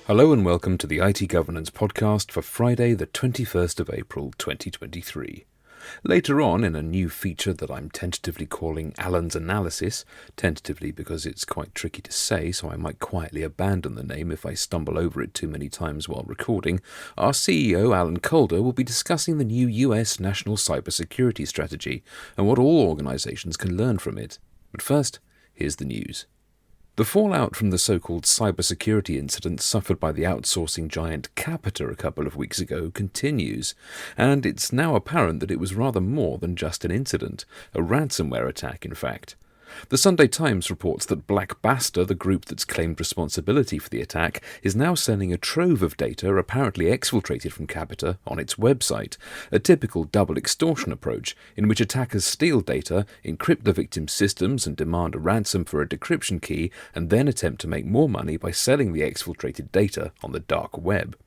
Hello and welcome to the IT Governance Podcast for Friday the 21st of April 2023. Later on, in a new feature that I'm tentatively calling Alan's Analysis, tentatively because it's quite tricky to say, so I might quietly abandon the name if I stumble over it too many times while recording, our CEO Alan Calder will be discussing the new US National Cybersecurity Strategy and what all organisations can learn from it. But first, here's the news. The fallout from the so-called cybersecurity incident suffered by the outsourcing giant Capita a couple of weeks ago continues, and it's now apparent that it was rather more than just an incident, a ransomware attack in fact. The Sunday Times reports that Black Basta, the group that's claimed responsibility for the attack, is now selling a trove of data apparently exfiltrated from Capita on its website, a typical double extortion approach in which attackers steal data, encrypt the victim's systems and demand a ransom for a decryption key, and then attempt to make more money by selling the exfiltrated data on the dark web.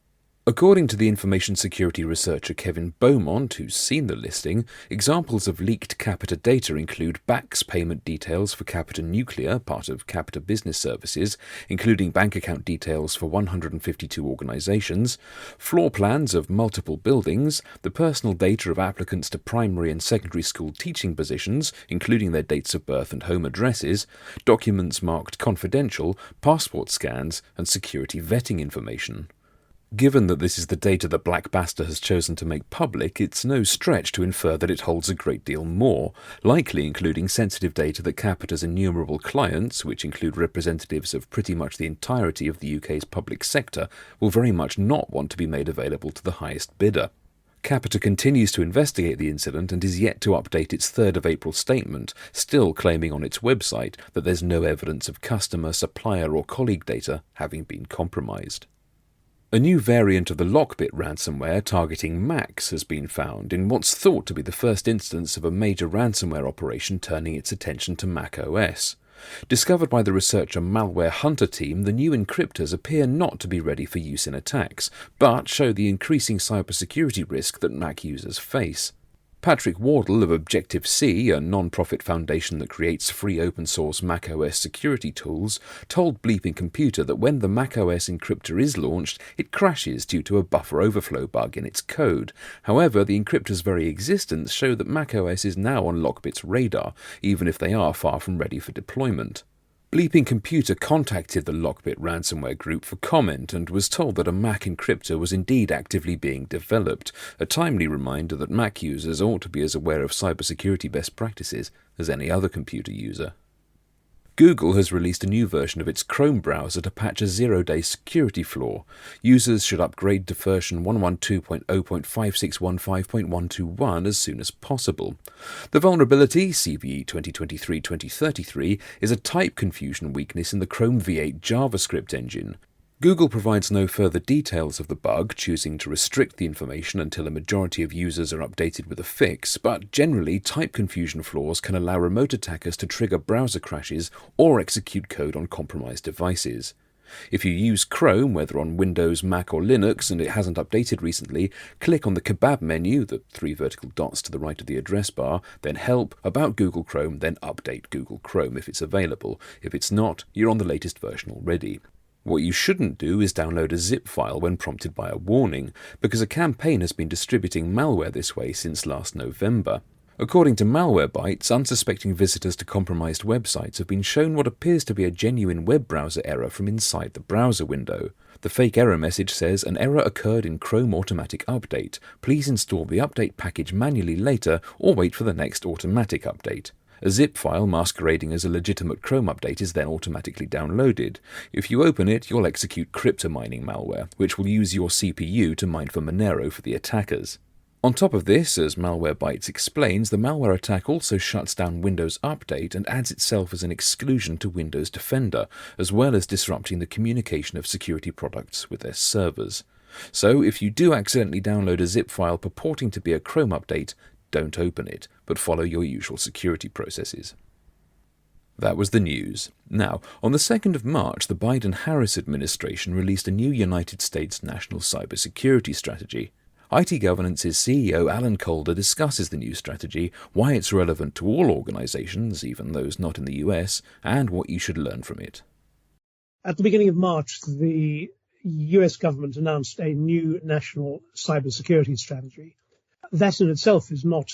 According to the information security researcher Kevin Beaumont, who's seen the listing, examples of leaked Capita data include BACS payment details for Capita Nuclear, part of Capita Business Services, including bank account details for 152 organisations, floor plans of multiple buildings, the personal data of applicants to primary and secondary school teaching positions, including their dates of birth and home addresses, documents marked confidential, passport scans, and security vetting information. Given that this is the data that Black Basta has chosen to make public, it's no stretch to infer that it holds a great deal more, likely including sensitive data that Capita's innumerable clients, which include representatives of pretty much the entirety of the UK's public sector, will very much not want to be made available to the highest bidder. Capita continues to investigate the incident and is yet to update its 3rd of April statement, still claiming on its website that there's no evidence of customer, supplier or colleague data having been compromised. A new variant of the LockBit ransomware targeting Macs has been found in what's thought to be the first instance of a major ransomware operation turning its attention to macOS. Discovered by the researcher Malware Hunter team, the new encryptors appear not to be ready for use in attacks, but show the increasing cybersecurity risk that Mac users face. Patrick Wardle of Objective-C, a non-profit foundation that creates free open-source macOS security tools, told Bleeping Computer that when the macOS encryptor is launched, it crashes due to a buffer overflow bug in its code. However, the encryptor's very existence shows that macOS is now on LockBit's radar, even if they are far from ready for deployment. Bleeping Computer contacted the LockBit ransomware group for comment and was told that a Mac encryptor was indeed actively being developed, a timely reminder that Mac users ought to be as aware of cybersecurity best practices as any other computer user. Google has released a new version of its Chrome browser to patch a zero-day security flaw. Users should upgrade to version 112.0.5615.121 as soon as possible. The vulnerability, CVE 2023-2033, is a type confusion weakness in the Chrome V8 JavaScript engine. Google provides no further details of the bug, choosing to restrict the information until a majority of users are updated with a fix, but generally type confusion flaws can allow remote attackers to trigger browser crashes or execute code on compromised devices. If you use Chrome, whether on Windows, Mac or Linux, and it hasn't updated recently, click on the kebab menu, the 3 vertical dots to the right of the address bar, then Help, About Google Chrome, then Update Google Chrome if it's available. If it's not, you're on the latest version already. What you shouldn't do is download a zip file when prompted by a warning, because a campaign has been distributing malware this way since last November. According to Malwarebytes, unsuspecting visitors to compromised websites have been shown what appears to be a genuine web browser error from inside the browser window. The fake error message says, "An error occurred in Chrome Automatic Update. Please install the update package manually later or wait for the next automatic update." A zip file masquerading as a legitimate Chrome update is then automatically downloaded. If you open it, you'll execute cryptomining malware, which will use your CPU to mine for Monero for the attackers. On top of this, as Malwarebytes explains, the malware attack also shuts down Windows Update and adds itself as an exclusion to Windows Defender, as well as disrupting the communication of security products with their servers. So if you do accidentally download a zip file purporting to be a Chrome update, don't open it, but follow your usual security processes. That was the news. Now, on the 2nd of March, the Biden-Harris administration released a new United States National Cybersecurity Strategy. IT Governance's CEO Alan Calder discusses the new strategy, why it's relevant to all organisations, even those not in the US, and what you should learn from it. At the beginning of March, the US government announced a new national cybersecurity strategy. That in itself is not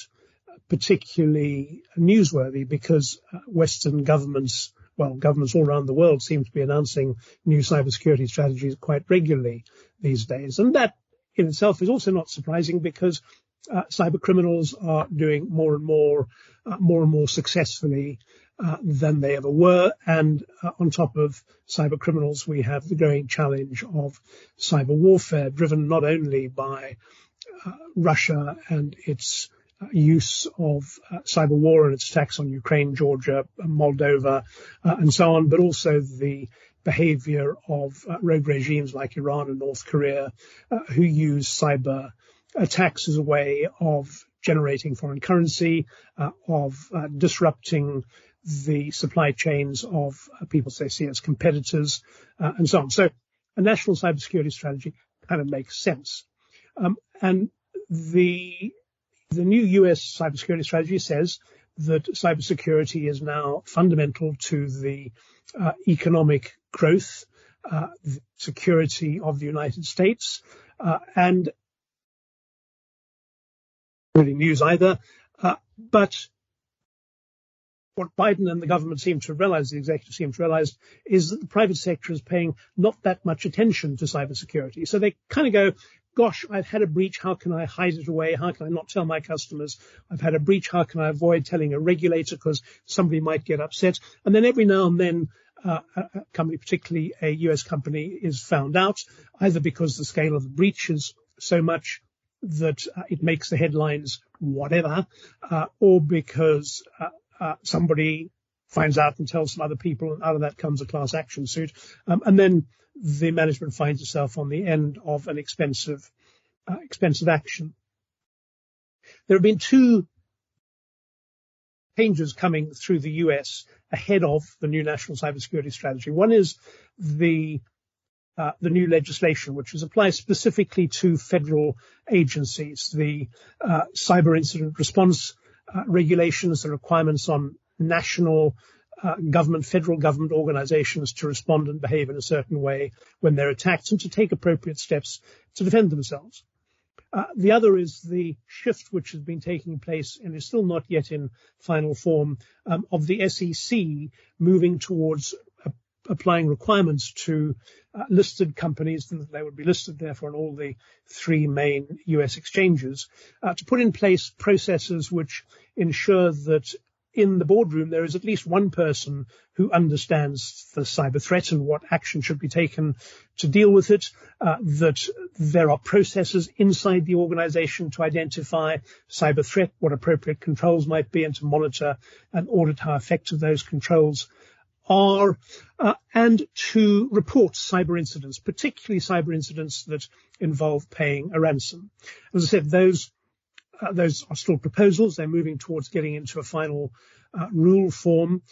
particularly newsworthy because Western governments, well, governments all around the world seem to be announcing new cybersecurity strategies quite regularly these days. And that in itself is also not surprising because cyber criminals are doing more and more successfully than they ever were. And on top of cyber criminals, we have the growing challenge of cyber warfare, driven not only by Russia and its use of cyber war and its attacks on Ukraine, Georgia, Moldova, and so on, but also the behavior of rogue regimes like Iran and North Korea, who use cyber attacks as a way of generating foreign currency, of disrupting the supply chains of people they see as competitors, and so on. So a national cybersecurity strategy kind of makes sense. And the new US cybersecurity strategy says that cybersecurity is now fundamental to the economic growth, the security of the United States, and really news either. But what Biden and the government seem to realize, the executive seem to realize, is that the private sector is paying not that much attention to cybersecurity. So they kind of go, gosh, I've had a breach. How can I hide it away? How can I not tell my customers I've had a breach? How can I avoid telling a regulator because somebody might get upset? And then every now and then a company, particularly a US company, is found out, either because the scale of the breach is so much that it makes the headlines, whatever, or because somebody finds out and tells some other people, and out of that comes a class action suit. And then the management finds itself on the end of an expensive action. There have been two changes coming through the US ahead of the new national cybersecurity strategy. One is the new legislation, which applies specifically to federal agencies, the cyber incident response regulations, the requirements on national federal government organizations to respond and behave in a certain way when they're attacked and to take appropriate steps to defend themselves. The other is the shift which has been taking place and is still not yet in final form of the SEC moving towards applying requirements to listed companies, and they would be listed therefore on all the three main US exchanges, to put in place processes which ensure that in the boardroom there is at least one person who understands the cyber threat and what action should be taken to deal with it, that there are processes inside the organization to identify cyber threat, what appropriate controls might be, and to monitor and audit how effective those controls are, and to report cyber incidents, particularly cyber incidents that involve paying a ransom. As I said, those are still proposals. They're moving towards getting into a final rule form,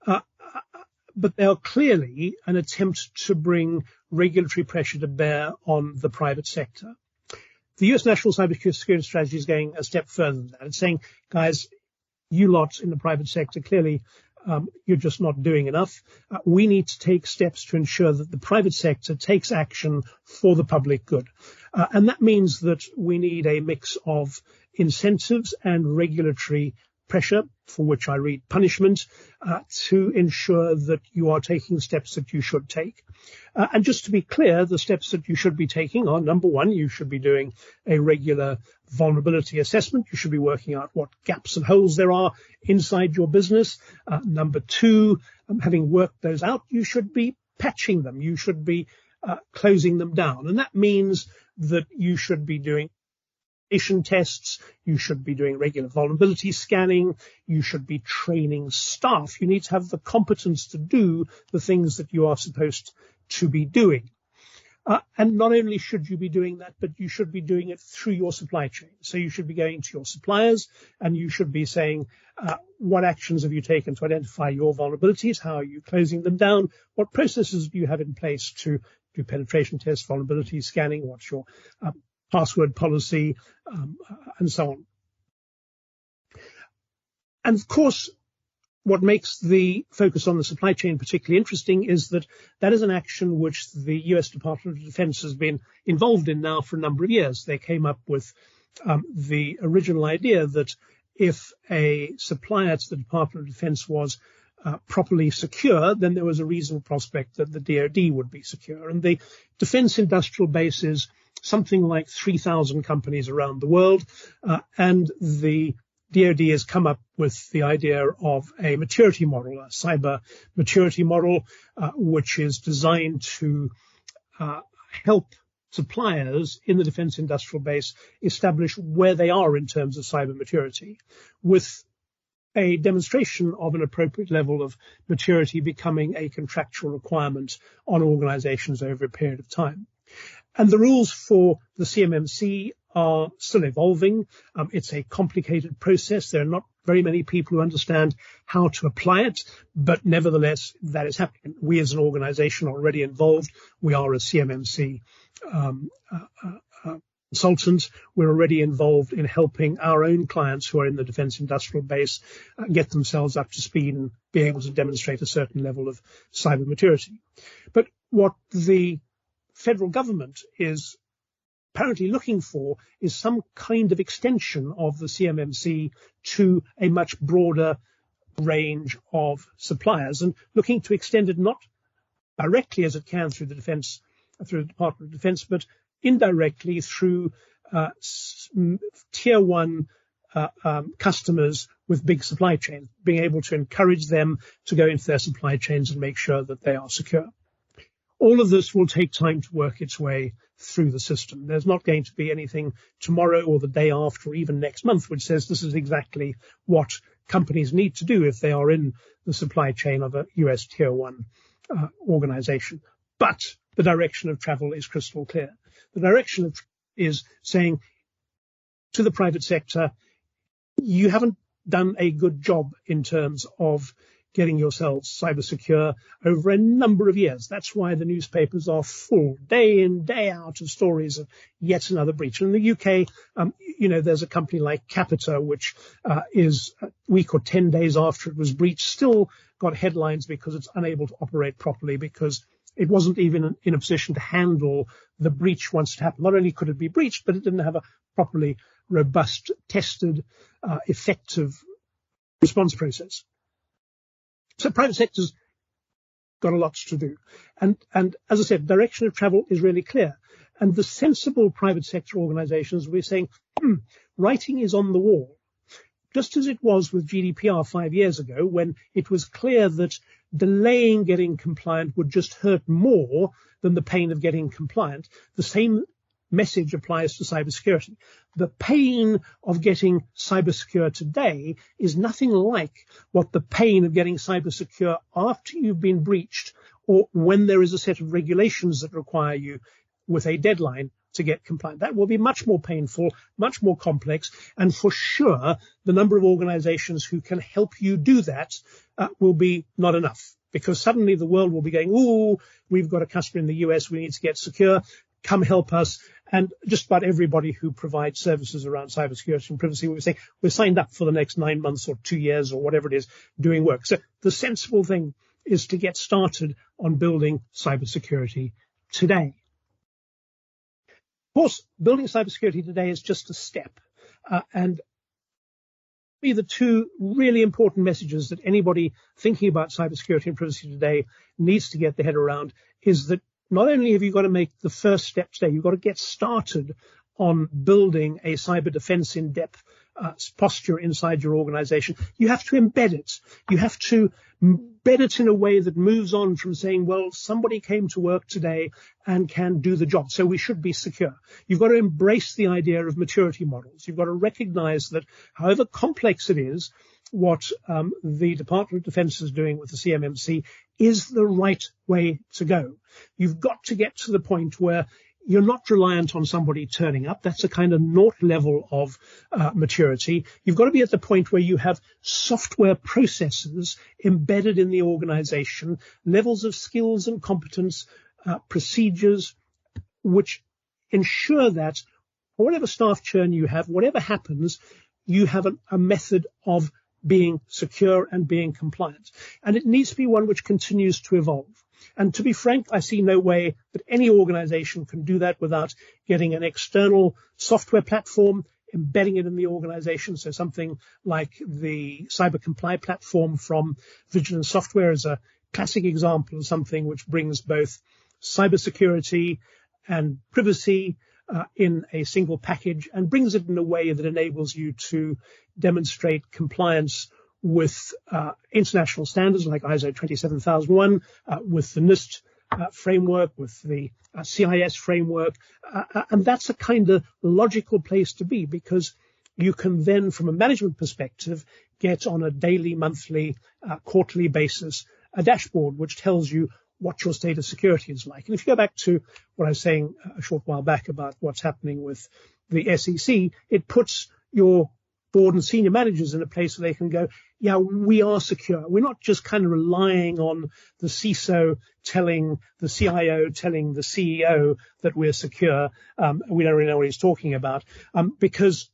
but they are clearly an attempt to bring regulatory pressure to bear on the private sector. The US National Cybersecurity Strategy is going a step further than that. It's saying, guys, you lot in the private sector, clearly you're just not doing enough. We need to take steps to ensure that the private sector takes action for the public good. And that means that we need a mix of incentives and regulatory pressure, for which I read punishment, to ensure that you are taking steps that you should take. And just to be clear, the steps that you should be taking are, number one, you should be doing a regular vulnerability assessment. You should be working out what gaps and holes there are inside your business. Number two, having worked those out, you should be patching them. You should be closing them down. And that means that you should be doing tests, you should be doing regular vulnerability scanning, you should be training staff. You need to have the competence to do the things that you are supposed to be doing. And not only should you be doing that, but you should be doing it through your supply chain. So you should be going to your suppliers and you should be saying, what actions have you taken to identify your vulnerabilities? How are you closing them down? What processes do you have in place to do penetration tests, vulnerability scanning? What's your password policy, and so on. And of course, what makes the focus on the supply chain particularly interesting is that that is an action which the US Department of Defense has been involved in now for a number of years. They came up with the original idea that if a supplier to the Department of Defense was properly secure, then there was a reasonable prospect that the DoD would be secure. And the defense industrial base is something like 3,000 companies around the world, and the DoD has come up with the idea of a maturity model, a cyber maturity model, which is designed to help suppliers in the defense industrial base establish where they are in terms of cyber maturity, with a demonstration of an appropriate level of maturity becoming a contractual requirement on organizations over a period of time. And the rules for the CMMC are still evolving. It's a complicated process. There are not very many people who understand how to apply it, but nevertheless, that is happening. We as an organization are already involved. We are a CMMC consultant. We're already involved in helping our own clients who are in the defense industrial base get themselves up to speed and be able to demonstrate a certain level of cyber maturity. But what the federal government is apparently looking for is some kind of extension of the CMMC to a much broader range of suppliers, and looking to extend it not directly as it can through the Department of Defense, but indirectly through tier one customers with big supply chains, being able to encourage them to go into their supply chains and make sure that they are secure. All of this will take time to work its way through the system. There's not going to be anything tomorrow or the day after or even next month which says this is exactly what companies need to do if they are in the supply chain of a US tier one organization. But the direction of travel is crystal clear. The direction of is saying to the private sector, you haven't done a good job in terms of getting yourselves cyber secure over a number of years. That's why the newspapers are full, day in, day out, of stories of yet another breach. And in the UK, there's a company like Capita, which is a week or 10 days after it was breached, still got headlines because it's unable to operate properly, because it wasn't even in a position to handle the breach once it happened. Not only could it be breached, but it didn't have a properly robust, tested, effective response process. So private sector's got a lot to do. And as I said, direction of travel is really clear. And the sensible private sector organizations, we're saying, writing is on the wall. Just as it was with GDPR 5 years ago, when it was clear that delaying getting compliant would just hurt more than the pain of getting compliant, the same message applies to cybersecurity. The pain of getting cyber secure today is nothing like what the pain of getting cyber secure after you've been breached, or when there is a set of regulations that require you with a deadline to get compliant. That will be much more painful, much more complex, and for sure, the number of organizations who can help you do that will be not enough, because suddenly the world will be going, ooh, we've got a customer in the US, we need to get secure, come help us. And just about everybody who provides services around cybersecurity and privacy will be saying, we're signed up for the next 9 months or 2 years or whatever it is doing work. So the sensible thing is to get started on building cybersecurity today. Of course, building cybersecurity today is just a step. And the two really important messages that anybody thinking about cybersecurity and privacy today needs to get their head around is that not only have you got to make the first step today, you've got to get started on building a cyber defense in-depth posture inside your organization. You have to embed it. You have to embed it in a way that moves on from saying, well, somebody came to work today and can do the job, so we should be secure. You've got to embrace the idea of maturity models. You've got to recognize that however complex it is, what the Department of Defense is doing with the CMMC is the right way to go. You've got to get to the point where you're not reliant on somebody turning up. That's a kind of naught level of maturity. You've got to be at the point where you have software processes embedded in the organization, levels of skills and competence, procedures, which ensure that whatever staff churn you have, whatever happens, you have a method of being secure and being compliant. And it needs to be one which continues to evolve. And to be frank, I see no way that any organization can do that without getting an external software platform, embedding it in the organization. So something like the Cyber Comply platform from Vigilance Software is a classic example of something which brings both cybersecurity and privacy in a single package and brings it in a way that enables you to demonstrate compliance with international standards like ISO 27001, with the NIST framework, with the CIS framework. And that's a kind of logical place to be, because you can then, from a management perspective, get on a daily, monthly, quarterly basis a dashboard which tells you what your state of security is like. And if you go back to what I was saying a short while back about what's happening with the SEC, it puts your board and senior managers in a place where they can go, yeah, we are secure. We're not just kind of relying on the CISO telling the CIO, telling the CEO that we're secure. We don't really know what he's talking about, because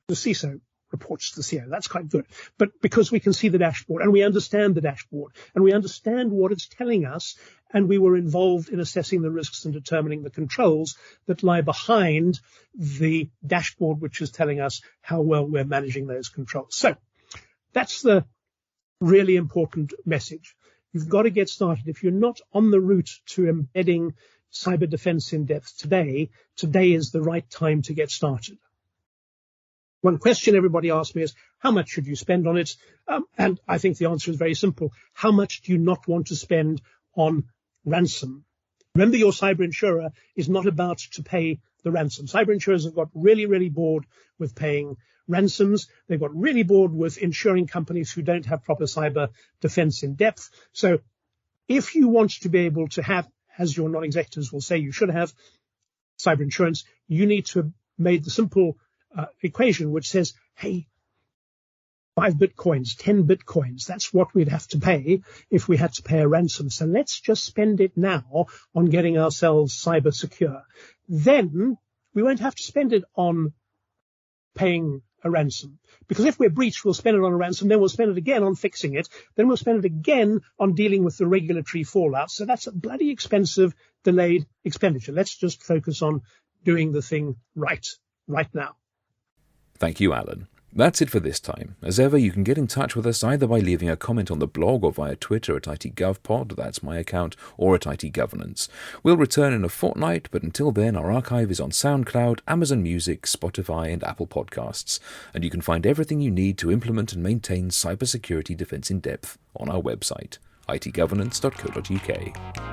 the CISO reports to the CEO. That's quite good. But because we can see the dashboard and we understand the dashboard and we understand what it's telling us, and we were involved in assessing the risks and determining the controls that lie behind the dashboard, which is telling us how well we're managing those controls. So that's the really important message. You've got to get started. If you're not on the route to embedding cyber defense in depth today is the right time to get started. One question everybody asks me is, how much should you spend on it? And I think the answer is very simple. How much do you not want to spend on ransom? Remember, your cyber insurer is not about to pay the ransom. Cyber insurers have got really, really bored with paying ransoms. They've got really bored with insuring companies who don't have proper cyber defense in depth. So if you want to be able to have, as your non-executives will say you should have, cyber insurance, you need to have made the simple equation which says, hey, 5 bitcoins, 10 bitcoins, that's what we'd have to pay if we had to pay a ransom. So let's just spend it now on getting ourselves cyber secure. Then we won't have to spend it on paying a ransom. Because if we're breached, we'll spend it on a ransom, then we'll spend it again on fixing it, then we'll spend it again on dealing with the regulatory fallout. So that's a bloody expensive, delayed expenditure. Let's just focus on doing the thing right now. Thank you, Alan. That's it for this time. As ever, you can get in touch with us either by leaving a comment on the blog or via Twitter at ITGovPod, that's my account, or at ITGovernance. We'll return in a fortnight, but until then, our archive is on SoundCloud, Amazon Music, Spotify, and Apple Podcasts, and you can find everything you need to implement and maintain cybersecurity defense in depth on our website, itgovernance.co.uk.